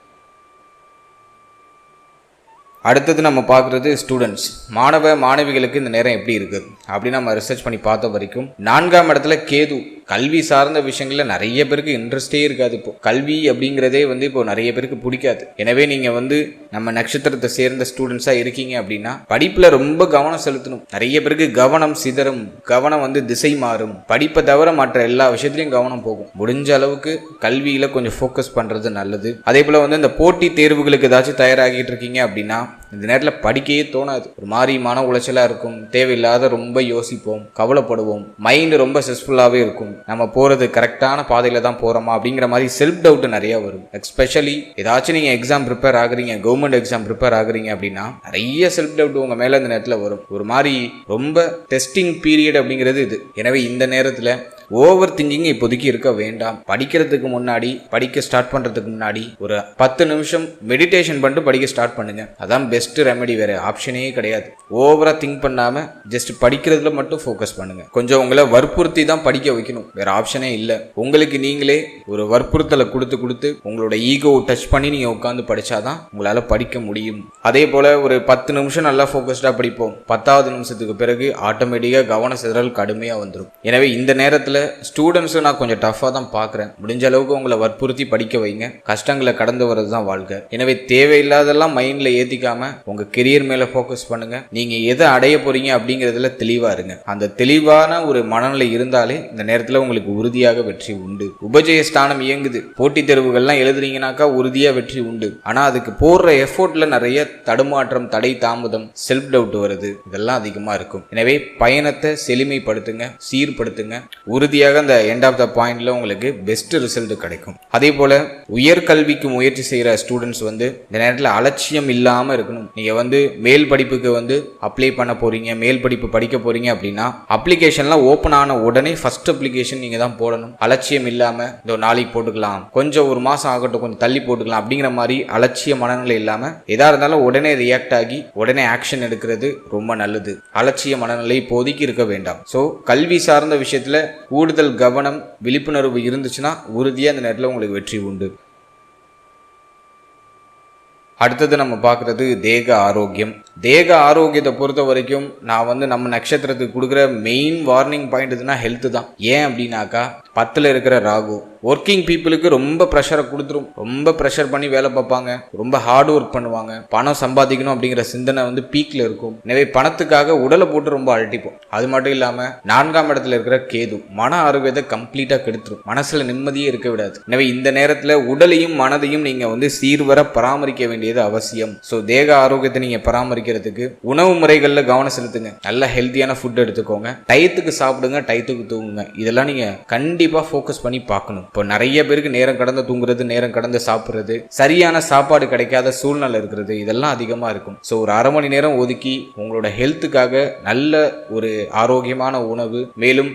அடுத்தது நம்ம பார்க்குறது ஸ்டூடெண்ட்ஸ், மாணவிகளுக்கு இந்த நேரம் எப்படி இருக்குது அப்படின்னு நம்ம ரிசர்ச் பண்ணி பார்த்த வரைக்கும் 4ஆம் இடத்துல கேது. கல்வி சார்ந்த விஷயங்கள்ல நிறைய பேருக்கு இன்ட்ரெஸ்டே இருக்காது. இப்போ கல்வி அப்படிங்கிறதே இப்போ நிறைய பேருக்கு பிடிக்காது. எனவே நீங்க நம்ம நட்சத்திரத்தை சேர்ந்த ஸ்டூடெண்ட்ஸா இருக்கீங்க அப்படின்னா படிப்புல ரொம்ப கவனம் செலுத்தணும். நிறைய பேருக்கு கவனம் சிதறும், கவனம் திசை மாறும், படிப்பை தவிர மற்ற எல்லா விஷயத்திலையும் கவனம் போகும். முடிஞ்ச அளவுக்கு கல்வியில கொஞ்சம் ஃபோக்கஸ் பண்றது நல்லது. அதே போல இந்த போட்டி தேர்வுகளுக்கு ஏதாச்சும் தயாராகிட்டு இருக்கீங்க அப்படின்னா இந்த நேரத்தில் படிக்கையே தோணாது. ஒரு மாதிரி மன உளைச்சலா இருக்கும், தேவையில்லாத ரொம்ப யோசிப்போம், கவலைப்படுவோம், மைண்ட் ரொம்ப ஸ்ட்ரெஸ்ஃபுல்லாகவே இருக்கும். நம்ம போறது கரெக்டான பாதையில தான் போறோமா அப்படிங்கிற மாதிரி செல்ஃப் டவுட் நிறைய வரும். எஸ்பெஷலி ஏதாச்சும் நீங்க எக்ஸாம் ப்ரிப்பேர் ஆகுறீங்க, கவர்மெண்ட் எக்ஸாம் ப்ரிப்பேர் ஆகுறீங்க அப்படின்னா நிறைய செல்ஃப் டவுட் உங்க மேல இந்த நேரத்தில் வரும். ஒரு மாதிரி ரொம்ப டெஸ்டிங் பீரியட் அப்படிங்கிறது இது. எனவே இந்த நேரத்தில் ஓவர் திங்கிங் இப்போதைக்கு இருக்க வேண்டாம். படிக்கிறதுக்கு முன்னாடி, படிக்க ஸ்டார்ட் பண்றதுக்கு முன்னாடி ஒரு 10 நிமிஷம் மெடிடேஷன் பண்ணிட்டு படிக்க ஸ்டார்ட் பண்ணுங்க. அதான் பெஸ்ட் ரெமெடி, வேற ஆப்ஷனே கிடையாது. ஓவரா திங்க் பண்ணாம ஜஸ்ட் படிக்கிறதுல மட்டும் ஃபோக்கஸ் பண்ணுங்க. கொஞ்சம் உங்களை வற்புறுத்தி தான் படிக்க வைக்கணும், வேற ஆப்ஷனே இல்லை. உங்களுக்கு நீங்களே ஒரு வற்புறுத்தலை கொடுத்து உங்களோட ஈகோ டச் பண்ணி நீங்க உட்காந்து படிச்சாதான் உங்களால படிக்க முடியும். அதே போல ஒரு 10 நிமிஷம் நல்லா ஃபோக்கஸ்டா படிப்போம். 10வது நிமிஷத்துக்கு பிறகு ஆட்டோமேட்டிக்கா கவன சிதறல் கடுமையா வந்துடும். எனவே இந்த நேரத்தில் ஸ்டூடெண்ட்ஸும் நான் கொஞ்சம் டஃப்பாக தான் பார்க்குறேன். முடிஞ்ச அளவுக்கு உங்களை வற்புறுத்தி படிக்க வைங்க. கஷ்டங்களை கடந்து வர்றது தான் வாழ்க்கை. எனவே தேவையில்லாதெல்லாம் மைண்டில் ஏற்றிக்காம உங்கள் கெரியர் மேலே ஃபோக்கஸ் பண்ணுங்க. நீங்கள் எதை அடைய போறீங்க அப்படிங்கிறதுல தெளிவாக இருங்க. அந்த தெளிவான ஒரு மனநிலை இருந்தாலே இந்த நேரத்தில் உங்களுக்கு உறுதியாக வெற்றி உண்டு. உபஜய ஸ்தானம் இயங்குது. போட்டித் தேர்வுகள்லாம் எழுதுறீங்கன்னாக்கா உறுதியாக வெற்றி உண்டு. ஆனால் அதுக்கு போடுற எஃபோர்ட்ல நிறைய தடுமாற்றம், தடை, தாமதம், செல்ஃப் டவுட் வருது. இதெல்லாம் அதிகமாக இருக்கும். எனவே பயணத்தை செழுமைப்படுத்துங்க, சீர்படுத்துங்க. உறுதியாக அந்த எண்ட் ஆஃப் த பாயிண்ட்ல உங்களுக்கு பெஸ்ட் ரிசல்ட் கிடைக்கும். அதே போல உயர்கல்விக்கு முயற்சி செய்யற ஸ்டூடெண்ட்ஸ் இந்த நேரத்தில் அலட்சியம் இல்லாம இருக்கணும். நீங்க மேல் படிப்புக்கு அப்ளை பண்ண போறீங்க, மேல் படிப்பு படிக்க போறீங்க அப்படின்னா அப்ளிகேஷன்லாம் ஓப்பன் ஆன உடனே ஃபர்ஸ்ட் அப்ளிகேஷன் நீங்க தான் போடணும். அலட்சியம் இல்லாம இந்த நாளைக்கு போட்டுக்கலாம், கொஞ்சம் ஒரு மாசம் ஆகட்டும், கொஞ்சம் தள்ளி போட்டுக்கலாம் அப்படிங்கிற மாதிரி அலட்சிய மனநிலை இல்லாம எதா இருந்தாலும் உடனே ரியாக்ட் ஆகி உடனே ஆக்ஷன் எடுக்கிறது ரொம்ப நல்லது. அலட்சிய மனநிலை இப்போதைக்கு இருக்க வேண்டாம். ஸோ கல்வி சார்ந்த விஷயத்துல கூடுதல் கவனம், விழிப்புணர்வு இருந்துச்சுன்னா உறுதியாக அந்த நேரத்தில் உங்களுக்கு வெற்றி உண்டு. அடுத்தது நம்ம பார்க்குறது தேக ஆரோக்கியம். தேக ஆரோக்கியத்தை பொறுத்த வரைக்கும் நான் நம்ம நட்சத்திரத்துக்கு கொடுக்குற மெயின் வார்னிங் பாயிண்ட் இதுனா ஹெல்த் தான். ஏன் அப்படின்னாக்கா 10ல் இருக்கிற ராகு ஒர்க்கிங் பீப்புளுக்கு ரொம்ப ப்ரெஷரை கொடுத்துரும். ரொம்ப ப்ரெஷர் பண்ணி வேலை பார்ப்பாங்க, ரொம்ப ஹார்ட் ஒர்க் பண்ணுவாங்க, பணம் சம்பாதிக்கணும் அப்படிங்கிற சிந்தனை பீக்ல இருக்கும். எனவே பணத்துக்காக உடலை போட்டு ரொம்ப அழட்டிப்போம். அது மட்டும் இல்லாம 4ஆம் இடத்துல இருக்கிற கேது மன ஆரோக்கியத்தை கம்ப்ளீட்டா கெடுத்துரும், மனசுல நிம்மதியே இருக்க விடாது. எனவே இந்த நேரத்துல உடலையும் மனதையும் நீங்க சீர்வர பராமரிக்க வேண்டியது அவசியம். ஸோ தேக ஆரோக்கியத்தை நீங்க பராமரிக்கிறதுக்கு உணவு முறைகள்ல கவனம் செலுத்துங்க. நல்ல ஹெல்த்தியான ஃபுட் எடுத்துக்கோங்க, டயத்துக்கு சாப்பிடுங்க, டயத்துக்கு தூங்குங்க. இதெல்லாம் நீங்க கண்டிப்பா ஃபோக்கஸ் பண்ணி பார்க்கணும். இப்போ நிறைய பேருக்கு நேரம் கடந்து தூங்குறது, நேரம் கடந்து சாப்பிட்றது, சரியான சாப்பாடு கிடைக்காத சூழ்நிலை இருக்கிறது, இதெல்லாம் அதிகமா இருக்கும். ஸோ ஒரு அரை மணி நேரம் ஒதுக்கி உங்களோட ஹெல்த்துக்காக நல்ல ஒரு ஆரோக்கியமான உணவு, மேலும்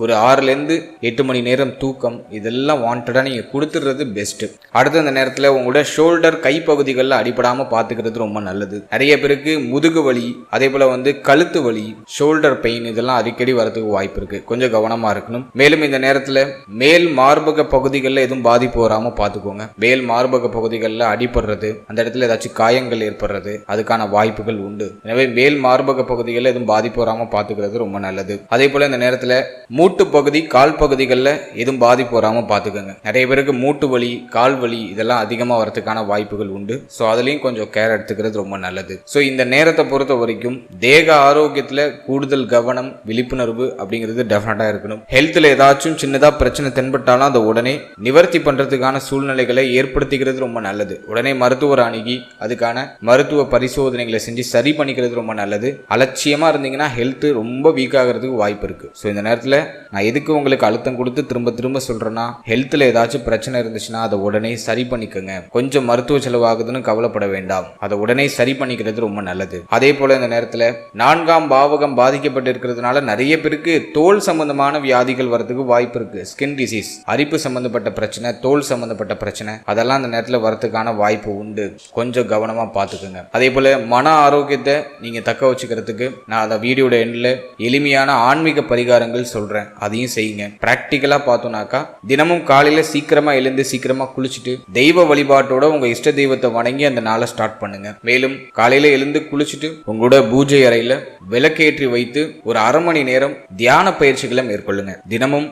ஒரு 6லேருந்து 8 மணி நேரம் தூக்கம், இதெல்லாம் வாண்டடாக நீங்கள் கொடுத்துடுறது பெஸ்ட்டு. அடுத்த அந்த நேரத்தில் உங்களோட ஷோல்டர், கைப்பகுதிகளில் அடிப்படாமல் பார்த்துக்கிறது ரொம்ப நல்லது. நிறைய பேருக்கு முதுகு வலி, அதே போல் கழுத்து வலி, ஷோல்டர் பெயின் இதெல்லாம் அடிக்கடி வரதுக்கு வாய்ப்பு இருக்குது. கொஞ்சம் கவனமாக இருக்கணும். மேலும் இந்த நேரத்தில் மேல் மார்பக பகுதிகளில் எதுவும் பாதிப்பு வராமல் பார்த்துக்கோங்க. மேல் மார்பக பகுதிகளில் அடிபடுறது, அந்த இடத்துல ஏதாச்சும் காயங்கள் ஏற்படுறது, அதுக்கான வாய்ப்புகள் உண்டு. எனவே மேல் மார்பக பகுதிகளில் எதுவும் பாதிப்பு வராமல் பார்த்துக்கிறது ரொம்ப நல்லது. அதே போல் இந்த நேரத்தில் மூட்டு பகுதி, கால் பகுதிகளில் எதுவும் பாதிப்பு வராமல் பார்த்துக்கோங்க. நிறைய பேருக்கு மூட்டு வலி, கால் வலி இதெல்லாம் அதிகமாக வரதுக்கான வாய்ப்புகள் உண்டு. ஸோ அதுலேயும் கொஞ்சம் கேர் எடுத்துக்கிறது ரொம்ப நல்லது. ஸோ இந்த நேரத்தை பொறுத்த வரைக்கும் தேக ஆரோக்கியத்தில் கூடுதல் கவனம், விழிப்புணர்வு அப்படிங்கிறது டெஃபினட்டாக இருக்கணும். ஹெல்த்தில் ஏதாச்சும் சின்னதாக பிரச்சனை தென்பட்டாலும் அதை உடனே நிவர்த்தி பண்ணுறதுக்கான சூழ்நிலைகளை ஏற்படுத்திக்கிறது ரொம்ப நல்லது. உடனே மருத்துவர் அணுகி அதுக்கான மருத்துவ பரிசோதனைகளை செஞ்சு சரி பண்ணிக்கிறது ரொம்ப நல்லது. அலட்சியமாக இருந்தீங்கன்னா ஹெல்த் ரொம்ப வீக் ஆகிறதுக்கு வாய்ப்பு இருக்குது. ஸோ இந்த நேரத்தில் நான் எதுக்கு உங்களுக்கு அழுத்தம் கொடுத்து திரும்ப திரும்ப சொல்றேன்னா, ஹெல்த்ல ஏதாச்சும் பிரச்சனை இருந்துச்சுன்னா அதை உடனே சரி பண்ணிக்கோங்க. கொஞ்சம் மருத்துவ செலவாகுதுன்னு கவலைப்பட வேண்டாம், அதை உடனே சரி பண்ணிக்கிறது ரொம்ப நல்லது. அதே போல இந்த நேரத்தில் 4ஆம் பாவகம் பாதிக்கப்பட்டு இருக்கிறதுனால நிறைய பேருக்கு தோல் சம்பந்தமான வியாதிகள் வரதுக்கு வாய்ப்பு இருக்கு. ஸ்கின் டிசீஸ், அரிப்பு சம்பந்தப்பட்ட பிரச்சனை, தோல் சம்பந்தப்பட்ட பிரச்சனை, அதெல்லாம் அந்த நேரத்தில் வரதுக்கான வாய்ப்பு உண்டு. கொஞ்சம் கவனமா பார்த்துக்கோங்க. அதே போல மன ஆரோக்கியத்தை நீங்க தக்க வச்சுக்கிறதுக்கு நான் அந்த வீடியோட எண்ணில் எளிமையான ஆன்மீக பரிகாரங்கள் சொல்றேன். சொல்றேன், அதையும் செய்யுங்க. பிராக்டிக்கலா பார்த்தோம்னாக்கா தினமும் காலையில சீக்கிரமா எழுந்து சீக்கிரமா குளிச்சுட்டு தெய்வ வழிபாட்டோட உங்க இஷ்ட தெய்வத்தை வணங்கி அந்த நாளை ஸ்டார்ட் பண்ணுங்க. மேலும் காலையில எழுந்து குளிச்சுட்டு உங்களோட பூஜை அறையில விளக்கேற்றி வைத்து ஒரு அரை மணி நேரம் தியான பயிற்சிகளை மேற்கொள்ளுங்க. தினமும்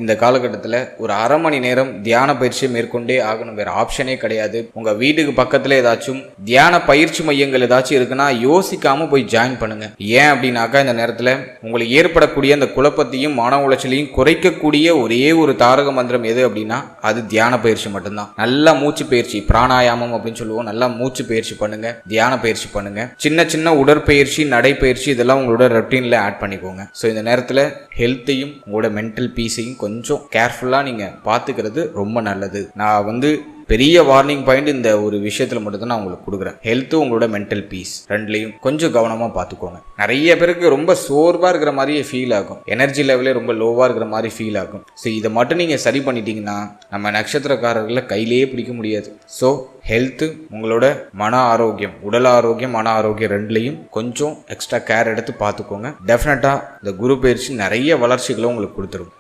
இந்த காலகட்டத்தில் ஒரு அரை மணி நேரம் தியான பயிற்சியை மேற்கொண்டே ஆகணும், வேற ஆப்ஷனே கிடையாது. உங்க வீட்டுக்கு பக்கத்துல ஏதாச்சும் தியான பயிற்சி மையங்கள் ஏதாச்சும் இருக்குன்னா யோசிக்காம போய் ஜாயின் பண்ணுங்க. ஏன் அப்படின்னாக்கா இந்த நேரத்தில் உங்களுக்கு ஏற்படக்கூடிய அந்த குழப்பத்தையும் மன உளைச்சலையும் குறைக்கக்கூடிய ஒரே ஒரு தாரக மந்திரம் எது அப்படின்னா அது தியான பயிற்சி மட்டும்தான். நல்லா மூச்சு பயிற்சி, பிராணாயாமம் அப்படின்னு சொல்லுவோம், நல்லா மூச்சு பயிற்சி பண்ணுங்க, தியான பயிற்சி பண்ணுங்க. சின்ன சின்ன உடற்பயிற்சி, நடைப்பயிற்சி இதெல்லாம் உங்களோட ரொட்டீன்ல ஆட் பண்ணிக்கோங்க. ஸோ இந்த நேரத்தில் ஹெல்த்தையும் உங்களோட மென்டல் பீஸையும் கொஞ்சம் கேர்ஃபுல்லாக நீங்கள் பார்த்துக்கிறது ரொம்ப நல்லது. நான் பெரிய வார்னிங் பாயிண்ட் இந்த ஒரு விஷயத்துல மட்டும் தான் நான் உங்களுக்கு கொடுக்குறேன். ஹெல்த்து உங்களோட மென்டல் பீஸ் ரெண்டுலையும் கொஞ்சம் கவனமா பார்த்துக்கோங்க. நிறைய பேருக்கு ரொம்ப சோர்வா இருக்கிற மாதிரியே ஃபீல் ஆகும், எனர்ஜி லெவலே ரொம்ப லோவா இருக்கிற மாதிரி ஃபீல் ஆகும். ஸோ இதை மட்டும் நீங்க சரி பண்ணிட்டீங்கன்னா நம்ம நட்சத்திரக்காரர்களை கையிலேயே பிடிக்க முடியாது. ஸோ ஹெல்த்து உங்களோட மன ஆரோக்கியம், உடல் ஆரோக்கியம், மன ஆரோக்கியம் ரெண்டுலையும் கொஞ்சம் எக்ஸ்ட்ரா கேர் எடுத்து பார்த்துக்கோங்க. டெஃபினட்டா இந்த குரு பயிற்சி நிறைய வளர்ச்சிகளை உங்களுக்கு கொடுத்துரும்.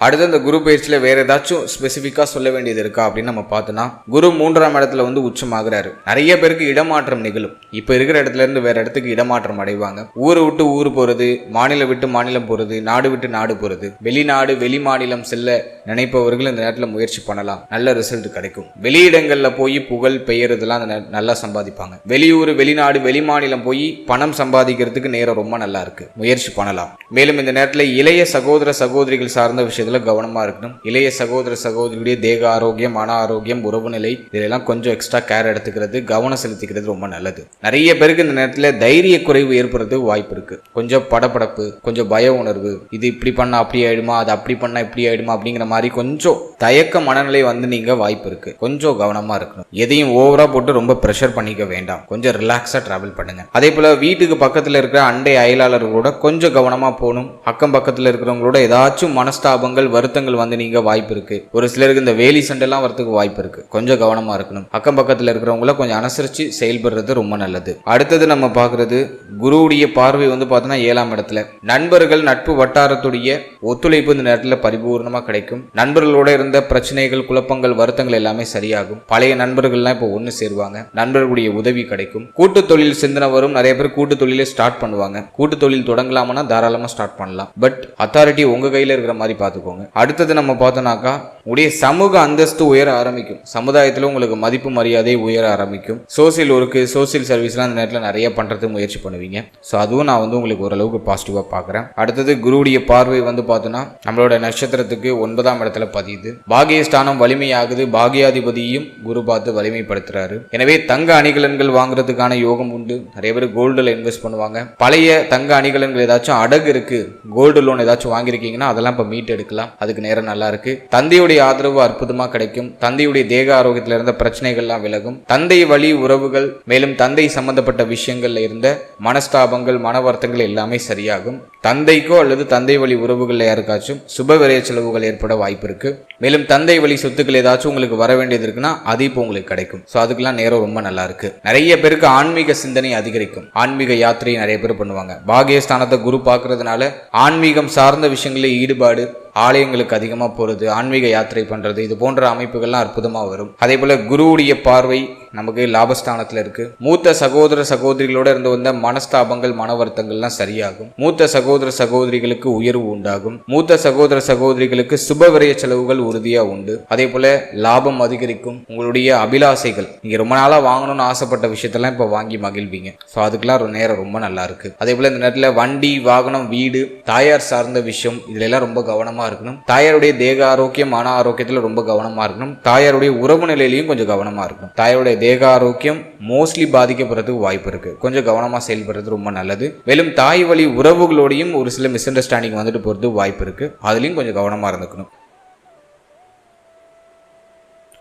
அடுத்து இந்த குரு பயிற்சியில் வேற ஏதாச்சும் ஸ்பெசிஃபிக்காக சொல்ல வேண்டியது இருக்கா அப்படின்னு நம்ம பார்த்தோன்னா, குரு 3ஆம் இடத்துல உச்சமாகிறாரு. நிறைய பேருக்கு இடமாற்றம் நிகழும். இப்போ இருக்கிற இடத்துல இருந்து வேற இடத்துக்கு இடமாற்றம் அடைவாங்க. ஊரை விட்டு ஊர் போறது, மாநிலம் விட்டு மாநிலம் போறது, நாடு விட்டு நாடு போறது, வெளிநாடு வெளி மாநிலம் செல்ல நினைப்பவர்கள் இந்த நேரத்தில் முயற்சி பண்ணலாம், நல்ல ரிசல்ட் கிடைக்கும். வெளியிடங்களில் போய் புகழ் பெயர் இதெல்லாம் நல்லா சம்பாதிப்பாங்க. வெளியூர் வெளிநாடு வெளி மாநிலம் போய் பணம் சம்பாதிக்கிறதுக்கு நேரம் ரொம்ப நல்லா இருக்கு, முயற்சி பண்ணலாம். மேலும் இந்த நேரத்தில் இளைய சகோதர சகோதரிகள் சார்ந்த விஷயத்தில் கவனமா இருக்கணும். இளைய சகோதர சகோதரியுடைய தேக ஆரோக்கியம், மன ஆரோக்கியம், உறவு நிலை இதெல்லாம் கொஞ்சம் எக்ஸ்ட்ரா கேர் எடுத்துக்கிறது, கவனம் செலுத்திக்கிறது ரொம்ப நல்லது. நிறைய பேருக்கு இந்த நேரத்தில் தைரிய குறைவு ஏற்படுறது வாய்ப்பு இருக்கு. கொஞ்சம் படபடப்பு, கொஞ்சம் பய உணர்வு, இது இப்படி பண்ணா அப்படி ஆயிடுமா, அது அப்படி பண்ணா இப்படி ஆயிடுமா அப்படிங்கிற மாதிரி கொஞ்சம் தயக்க மனநிலை நீங்க வாய்ப்பு இருக்கு. கொஞ்சம் கவனமா இருக்கணும். எதையும் ஓவரா போட்டு ரொம்ப பிரஷர் பண்ணிக்க வேண்டாம். கொஞ்சம் ரிலாக்ஸா டிராவல் பண்ணுங்க. அதே போல வீட்டுக்கு பக்கத்துல இருக்கிற அண்டை அயலாளர்களோட கொஞ்சம் கவனமா போகணும். அக்கம் பக்கத்துல இருக்கிறவங்களோட ஏதாச்சும் மனஸ்தாபங்கள் வருத்தங்கள் நீங்க வாய்ப்பு இருக்கு. ஒரு சிலருக்கு இந்த வேலி சண்டெல்லாம் வரதுக்கு வாய்ப்பு இருக்கு. கொஞ்சம் கவனமா இருக்கணும். அக்கம் பக்கத்துல இருக்கிறவங்கள கொஞ்சம் அனுசரிச்சு செயல்படுறது ரொம்ப நல்லது. அடுத்தது நம்ம பாக்குறது குருவுடைய பார்வை பார்த்தோன்னா 7ஆம் இடத்துல. நண்பர்கள் நட்பு வட்டாரத்துடைய ஒத்துழைப்பு இந்த நேரத்துல பரிபூர்ணமா கிடைக்கும். நண்பர்களோட இருந்த பிரச்சனைகள், குழப்பங்கள், வருத்தங்கள் எல்லாமே சரியாகும். பழைய நண்பர்கள்லாம் இப்போ ஒன்று சேருவாங்க. நண்பர்களுடைய உதவி கிடைக்கும். கூட்டு தொழில் சிந்தனை வரும். நிறைய பேர் கூட்டு தொழிலை ஸ்டார்ட் பண்ணுவாங்க. கூட்டு தொழில் தொடங்கலாம்னா தாராளமா ஸ்டார்ட் பண்ணலாம். பட் அத்தாரிட்டி உங்க கையில இருக்கிற மாதிரி பார்த்துக்கோங்க. அடுத்தது நம்ம பார்த்தோம்னாக்கா உடைய சமூக அந்தஸ்து உயர ஆரம்பிக்கும். சமுதாயத்தில் உங்களுக்கு மதிப்பு மரியாதை உயர ஆரம்பிக்கும். சோசியல் ஒர்க்கு, சோசியல் சர்வீஸ்லாம் அந்த நேரத்தில் நிறைய பண்றதுக்கு முயற்சி பண்ணுவீங்க. ஸோ அதுவும் நான் உங்களுக்கு ஓரளவுக்கு பாசிட்டிவா பார்க்குறேன். அடுத்தது குருவுடைய பார்வை பார்த்தோன்னா நம்மளோட நட்சத்திரத்துக்கு 9ஆம் இடத்துல பதியுது. பாகியஸ்தானம் வலிமையாகுது. பாகியாதிபதியும் குரு பார்த்து வலிமைப்படுத்துறாரு. எனவே தங்க அணிகலன்கள் வாங்குறதுக்கான யோகம் உண்டு. நிறைய பேர் கோல்டுல இன்வெஸ்ட் பண்ணுவாங்க. பழைய தங்க அணிகலன்கள் ஏதாச்சும் அடகு இருக்கு, கோல்டு லோன் ஏதாச்சும் வாங்கியிருக்கீங்கன்னா அதெல்லாம் இப்போ மீட் எடுக்கலாம். அதுக்கு நேரம் நல்லா இருக்கு. தந்தையுடைய ஆதரவு அற்புதமா கிடைக்கும். தந்தையுடைய தேக ஆரோக்கியத்தில் இருந்த பிரச்சனைகள்லாம் விலகும். தந்தை வழி உறவுகள், மேலும் தந்தை சம்பந்தப்பட்ட விஷயங்கள்ல இருந்த மனஸ்தாபங்கள், மன வருத்தங்கள் எல்லாமே சரியாகும். தந்தைக்கோ அல்லது தந்தை வழி உறவுகள் யாருக்காச்சும் சுப விரைய செலவுகள் ஏற்பட வாய்ப்பு இருக்கு. மேலும் தந்தை வழி சொத்துக்கள் ஏதாச்சும் உங்களுக்கு வர வேண்டியது இருக்குன்னா அது இப்போ உங்களுக்கு கிடைக்கும். ஸோ அதுக்கெல்லாம் நேரம் ரொம்ப நல்லா இருக்கு. நிறைய பேருக்கு ஆன்மீக சிந்தனை அதிகரிக்கும். ஆன்மீக யாத்திரை நிறைய பேர் பண்ணுவாங்க. பாகியஸ்தானத்தை குரு பார்க்கறதுனால ஆன்மீகம் சார்ந்த விஷயங்களில் ஈடுபாடு, ஆலயங்களுக்கு அதிகமாக போகிறது, ஆன்மீக யாத்திரை பண்ணுறது, இது போன்ற அமைப்புகள்லாம் அற்புதமாக வரும். அதே போல் குருவுடைய பார்வை நமக்கு லாபஸ்தானத்தில் இருக்கு. மூத்த சகோதர சகோதரிகளோட இருந்து வந்த மனஸ்தாபங்கள், மன வருத்தங்கள்லாம் சரியாகும். மூத்த சகோதர சகோதரிகளுக்கு உயர்வு உண்டாகும். மூத்த சகோதர சகோதரிகளுக்கு சுப விரய செலவுகள் உறுதியா உண்டு. அதே போல லாபம் அதிகரிக்கும். உங்களுடைய அபிலாசைகள், நீங்க ரொம்ப நாளா வாங்கணும்னு ஆசைப்பட்ட விஷயத்தெல்லாம் இப்ப வாங்கி மகிழ்வீங்க. ஸோ அதுக்கெல்லாம் நேரம் ரொம்ப நல்லா இருக்கு. அதே போல இந்த நேரத்தில் வண்டி, வாகனம், வீடு, தாயார் சார்ந்த விஷயம் இதுல எல்லாம் ரொம்ப கவனமா இருக்கணும். தாயாருடைய தேக ஆரோக்கியம், மன ஆரோக்கியத்துல ரொம்ப கவனமா இருக்கணும். தாயாருடைய உறவு நிலையிலையும் கொஞ்சம் கவனமா இருக்கணும். தாயாருடைய தேக ஆரோக்கியம் மோஸ்ட்லி பாதிக்கப்படுறதுக்கு வாய்ப்பு இருக்கு. கொஞ்சம் கவனமா செயல்படுறது ரொம்ப நல்லது. மேலும் தாய் வழி உறவுகளோடையும் ஒரு சில மிஸ் அண்டர்ஸ்டாண்டிங் போறது வாய்ப்பு இருக்கு. அதுலயும் கொஞ்சம் கவனமா இருந்துக்கணும்.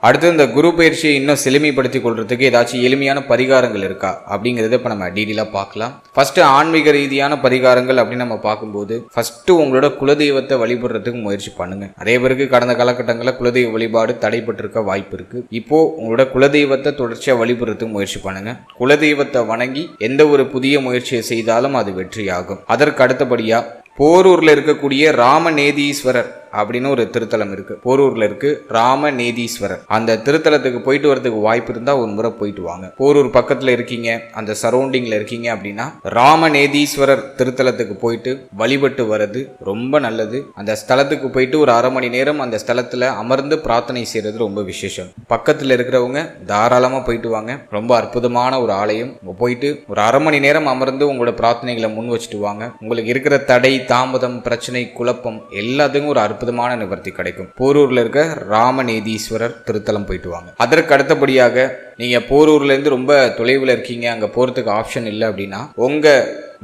அடுத்து இந்த குரு பயிற்சியை இன்னும் செழுமைப்படுத்திக் கொள்றதுக்கு ஏதாச்சும் எளிமையான பரிகாரங்கள் இருக்கா அப்படிங்கறத இப்ப நம்ம டீடெயிலா பார்க்கலாம். ஃபர்ஸ்ட் ஆன்மீக ரீதியான பரிகாரங்கள் அப்படின்னு நம்ம பார்க்கும்போது ஃபர்ஸ்ட் உங்களோட குலதெய்வத்தை வழிபடுறதுக்கு முயற்சி பண்ணுங்க. நிறைய பேருக்கு கடந்த காலகட்டங்களில் குலதெய்வ வழிபாடு தடைப்பட்டிருக்க வாய்ப்பு இருக்கு. இப்போ உங்களோட குலதெய்வத்தை தொடர்ச்சியா வழிபடுறதுக்கு முயற்சி பண்ணுங்க. குலதெய்வத்தை வணங்கி எந்த ஒரு புதிய முயற்சியை செய்தாலும் அது வெற்றியாகும். அதற்கு அடுத்தபடியா போரூர்ல இருக்கக்கூடிய ராமநேதீஸ்வரர் அப்படின்னு ஒரு திருத்தலம் இருக்கு. போரூர்ல இருக்கு ராமநேதீஸ்வரர். அந்த திருத்தலத்துக்கு போயிட்டு வரதுக்கு வாய்ப்பு இருந்தா ஒரு முறை போயிட்டு வாங்க. போரூர் பக்கத்துல இருக்கீங்க, அந்த சரௌண்டிங்ல இருக்கீங்க அப்படின்னா ராமநேதீஸ்வரர் திருத்தலத்துக்கு போயிட்டு வழிபட்டு வர்றது ரொம்ப நல்லது. அந்த ஸ்தலத்துக்கு போயிட்டு ஒரு 1/2 மணி நேரம் அந்த ஸ்தலத்துல அமர்ந்து பிரார்த்தனை செய்யறது ரொம்ப விசேஷம். பக்கத்துல இருக்கிறவங்க தாராளமா போயிட்டு வாங்க. ரொம்ப அற்புதமான ஒரு ஆலயம். போயிட்டு ஒரு 1/2 மணி நேரம் அமர்ந்து உங்களோட பிரார்த்தனைகளை முன் வச்சுட்டு வாங்க. உங்களுக்கு இருக்கிற தடை, தாமதம், பிரச்சனை, குழப்பம் எல்லாத்துக்கும் ஒரு அற்புதமான நிவர்த்தி கிடைக்கும். போரூர்ல இருக்க ராமநேதீஸ்வரர் திருத்தலம் போயிட்டு வாங்க. அதற்கு அடுத்தபடியாக நீங்க போரூர்ல இருந்து ரொம்ப தொலைவில் இருக்கீங்க, அங்க போறதுக்கு ஆப்ஷன் இல்லை அப்படின்னா உங்க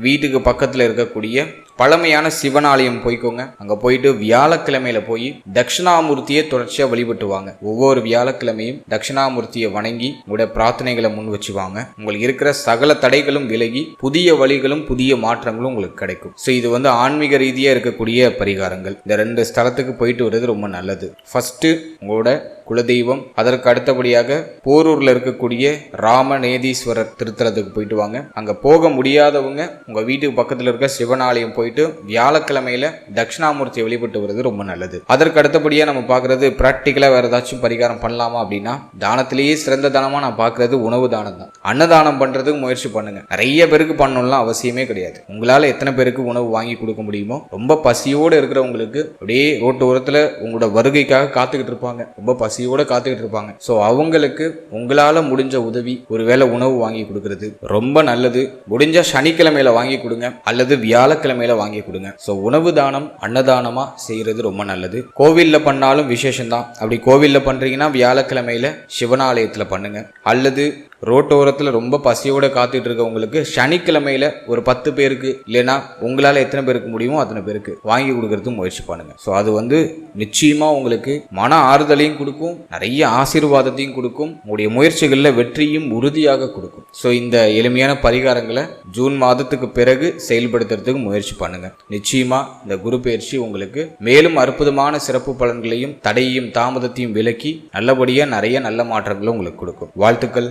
வீட்டுக்கு பக்கத்துல இருக்கக்கூடிய பழமையான சிவன் ஆலயம் போய்க்கோங்க. அங்க போயிட்டு வியாழக்கிழமையில போய் தட்சிணாமூர்த்தியை தொடர்ச்சியா வழிபட்டு வாங்க. ஒவ்வொரு வியாழக்கிழமையும் தட்சிணாமூர்த்தியை வணங்கி உங்களுடைய பிரார்த்தனைகளை முன் வச்சுவாங்க. உங்களுக்கு இருக்கிற சகல தடைகளும் விலகி புதிய வழிகளும் புதிய மாற்றங்களும் உங்களுக்கு கிடைக்கும். ஸோ இது ஆன்மீக ரீதியா இருக்கக்கூடிய பரிகாரங்கள். இந்த 2 ஸ்தலத்துக்கு போயிட்டு வர்றது ரொம்ப நல்லது. ஃபர்ஸ்ட் உங்களோட குலதெய்வம், அதற்கு அடுத்தபடியாக போரூர்ல இருக்கக்கூடிய ராமநேதீஸ்வரர் திருத்தலத்துக்கு போயிட்டு வாங்க. அங்க போக முடியாதவங்க உங்க வீட்டுக்கு பக்கத்துல இருக்க சிவனாலயம் போயிட்டு வியாழக்கிழமையில தட்சிணாமூர்த்தியை வழிபட்டு வருது ரொம்ப நல்லது. அதற்கு அடுத்தபடியா நம்ம பாக்குறது பிராக்டிக்கலா வேற ஏதாச்சும் பரிகாரம் பண்ணலாமா அப்படின்னா தானத்திலேயே சிறந்த தானமா நான் பாக்குறது உணவு தானம் தான். அன்னதானம் பண்றதுக்கு முயற்சி பண்ணுங்க. நிறைய பேருக்கு பண்ணணும்லாம் அவசியமே கிடையாது. உங்களால எத்தனை பேருக்கு உணவு வாங்கி கொடுக்க முடியுமோ, ரொம்ப பசியோடு இருக்கிறவங்களுக்கு அப்படியே ரோட்டு ஓரத்துல உங்களோட வருகைக்காக காத்துக்கிட்டு இருப்பாங்க, ரொம்ப பசியோட காத்துக்கிட்டு இருப்பாங்க. சோ அவங்களுக்கு உங்களால முடிஞ்ச உதவி, ஒருவேளை உணவு வாங்கி கொடுக்கறது ரொம்ப நல்லது. முடிஞ்ச சனிக்கிழமையில வாங்கி கொடுங்க அல்லது வியாழக்கிழமையில வாங்கி கொடுங்க. சோ உணவு தானம் அன்னதானமா செய்யறது ரொம்ப நல்லது. கோவில்ல பண்ணாலும் விசேஷம் தான். அப்படி கோவில்ல பண்றீங்கன்னா வியாழக்கிழமையில சிவனாலயத்துல பண்ணுங்க. அல்லது ரோட்டோரத்துல ரொம்ப பசியோட காத்துட்டு இருக்கவங்களுக்கு சனிக்கிழமையில ஒரு 10 பேருக்கு இல்லைன்னா உங்களால எத்தனை பேருக்கு முடியுமோ அத்தனை பேருக்கு வாங்கி கொடுக்கறதுக்கு முயற்சி பண்ணுங்க. ஸோ அது நிச்சயமா உங்களுக்கு மன ஆறுதலையும் கொடுக்கும், நிறைய ஆசீர்வாதத்தையும் கொடுக்கும், உங்களுடைய முயற்சிகளில் வெற்றியும் உறுதியாக கொடுக்கும். ஸோ இந்த எளிமையான பரிகாரங்களை ஜூன் மாதத்துக்கு பிறகு செயல்படுத்துறதுக்கு முயற்சி பண்ணுங்க. நிச்சயமா இந்த குரு பயிற்சி உங்களுக்கு மேலும் அற்புதமான சிறப்பு பலன்களையும் தடையையும் தாமதத்தையும் விலக்கி நல்லபடியா நிறைய நல்ல மாற்றங்களும் உங்களுக்கு கொடுக்கும். வாழ்த்துக்கள்.